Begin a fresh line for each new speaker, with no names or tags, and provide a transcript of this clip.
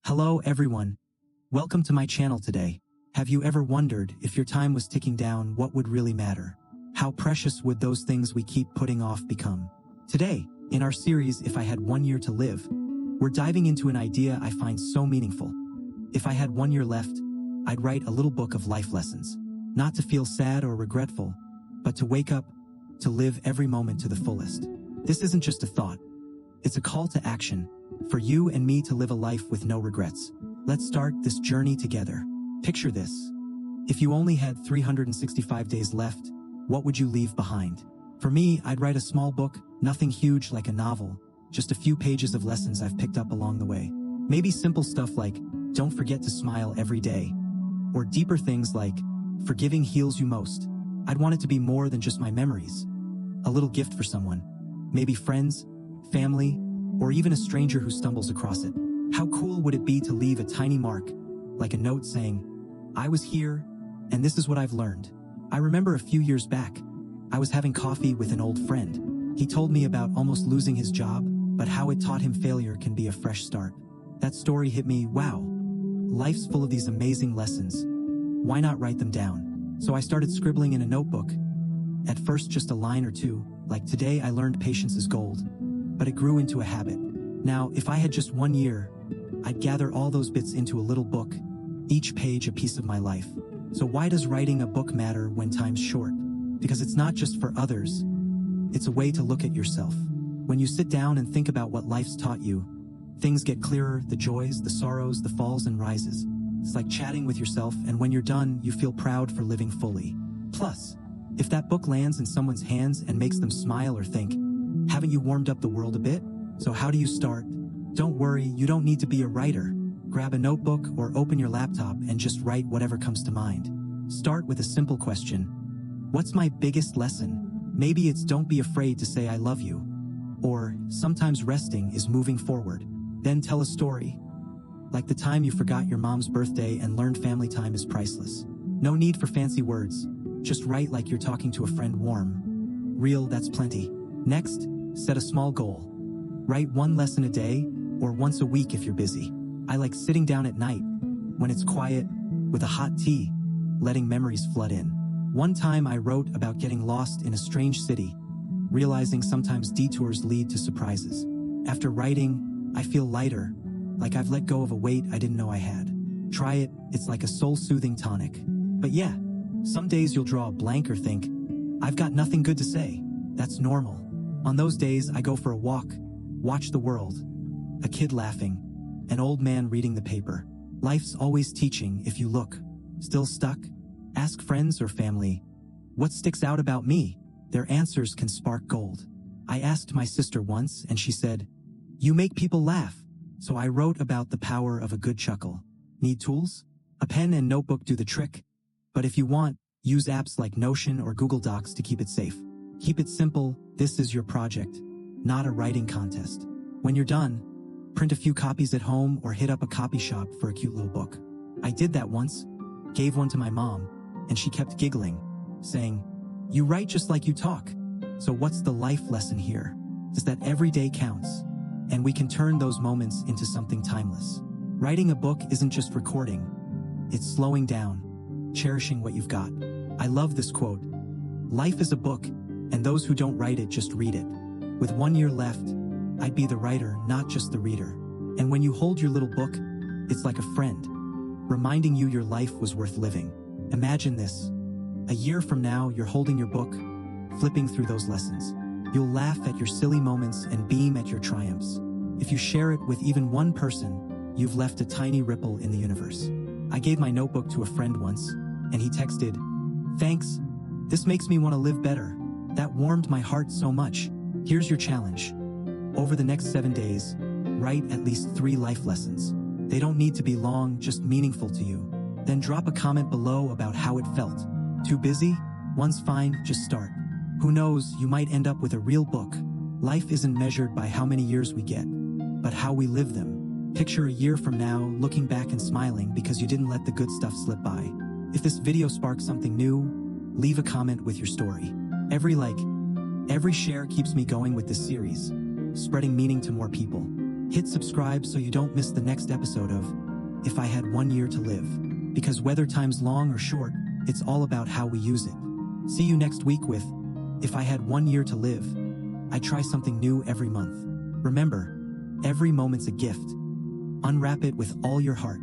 Hello everyone. Welcome to my channel today. Have you ever wondered if your time was ticking down, what would really matter? How precious would those things we keep putting off become? Today, in our series If I Had 1 Year to Live, we're diving into an idea I find so meaningful. If I had 1 year left, I'd write a little book of life lessons. Not to feel sad or regretful, but to wake up, to live every moment to the fullest. This isn't just a thought. It's a call to action, for you and me to live a life with no regrets. Let's start this journey together. Picture this. If you only had 365 days left, what would you leave behind? For me, I'd write a small book, nothing huge like a novel, just a few pages of lessons I've picked up along the way. Maybe simple stuff like, don't forget to smile every day. Or deeper things like, forgiving heals you most. I'd want it to be more than just my memories. A little gift for someone. Maybe friends, family, or even a stranger who stumbles across it. How cool would it be to leave a tiny mark, like a note saying, I was here, and this is what I've learned. I remember a few years back, I was having coffee with an old friend. He told me about almost losing his job, but how it taught him failure can be a fresh start. That story hit me, wow, life's full of these amazing lessons. Why not write them down? So I started scribbling in a notebook. At first just a line or two, like today I learned patience is gold. But it grew into a habit. Now, if I had just 1 year, I'd gather all those bits into a little book, each page a piece of my life. So why does writing a book matter when time's short? Because it's not just for others, it's a way to look at yourself. When you sit down and think about what life's taught you, things get clearer, the joys, the sorrows, the falls and rises. It's like chatting with yourself, and when you're done, you feel proud for living fully. Plus, if that book lands in someone's hands and makes them smile or think, haven't you warmed up the world a bit? So how do you start? Don't worry, you don't need to be a writer. Grab a notebook or open your laptop and just write whatever comes to mind. Start with a simple question. What's my biggest lesson? Maybe it's don't be afraid to say I love you. Or sometimes resting is moving forward. Then tell a story. Like the time you forgot your mom's birthday and learned family time is priceless. No need for fancy words. Just write like you're talking to a friend, warm. Real, that's plenty. Next, set a small goal. Write one lesson a day, or once a week if you're busy. I like sitting down at night, when it's quiet, with a hot tea, letting memories flood in. One time I wrote about getting lost in a strange city, realizing sometimes detours lead to surprises. After writing, I feel lighter, like I've let go of a weight I didn't know I had. Try it, it's like a soul-soothing tonic. But yeah, some days you'll draw a blank or think, I've got nothing good to say. That's normal. On those days, I go for a walk, watch the world, a kid laughing, an old man reading the paper. Life's always teaching if you look. Still stuck? Ask friends or family, what sticks out about me? Their answers can spark gold. I asked my sister once and she said, you make people laugh. So I wrote about the power of a good chuckle. Need tools? A pen and notebook do the trick. But if you want, use apps like Notion or Google Docs to keep it safe. Keep it simple, this is your project, not a writing contest. When you're done, print a few copies at home or hit up a copy shop for a cute little book. I did that once, gave one to my mom, and she kept giggling, saying, you write just like you talk. So what's the life lesson here? Is that every day counts, and we can turn those moments into something timeless. Writing a book isn't just recording, it's slowing down, cherishing what you've got. I love this quote, life is a book, and those who don't write it just read it. With 1 year left, I'd be the writer, not just the reader. And when you hold your little book, it's like a friend, reminding you your life was worth living. Imagine this. A year from now, you're holding your book, flipping through those lessons. You'll laugh at your silly moments and beam at your triumphs. If you share it with even one person, you've left a tiny ripple in the universe. I gave my notebook to a friend once, and he texted, thanks, this makes me want to live better. That warmed my heart so much. Here's your challenge. Over the next 7 days, write at least 3 life lessons. They don't need to be long, just meaningful to you. Then drop a comment below about how it felt. Too busy? One's fine, just start. Who knows, you might end up with a real book. Life isn't measured by how many years we get, but how we live them. Picture a year from now, looking back and smiling because you didn't let the good stuff slip by. If this video sparks something new, leave a comment with your story. Every like, every share keeps me going with this series, spreading meaning to more people. Hit subscribe so you don't miss the next episode of If I Had 1 Year to Live. Because whether time's long or short, it's all about how we use it. See you next week with If I Had 1 Year to Live. I try something new every month. Remember, every moment's a gift. Unwrap it with all your heart.